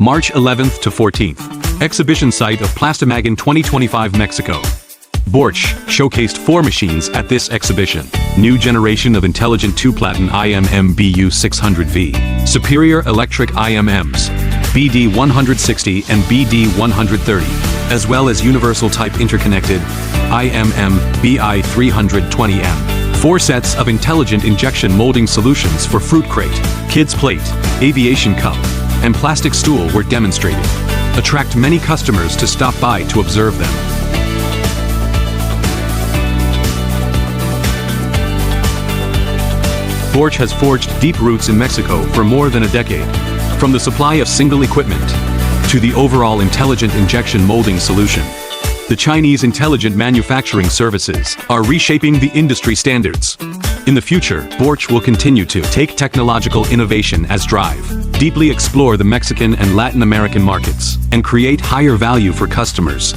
March 11th to 14th. Exhibition site of Plastimagen 2025 Mexico. Borche showcased 4 machines at this exhibition. New generation of intelligent 2-platen IMM BU600V. Superior electric IMMs. BD160 and BD130. As well as universal type interconnected IMM BI320M. 4 sets of intelligent injection molding solutions for fruit crate, kids plate, aviation cup, and plastic stool were demonstrated. Attract many customers to stop by to observe them. Borche has forged deep roots in Mexico for more than a decade. From the supply of single equipment to the overall intelligent injection molding solution, the Chinese intelligent manufacturing services are reshaping the industry standards. In the future, Borche will continue to take technological innovation as drive, deeply explore the Mexican and Latin American markets, and create higher value for customers.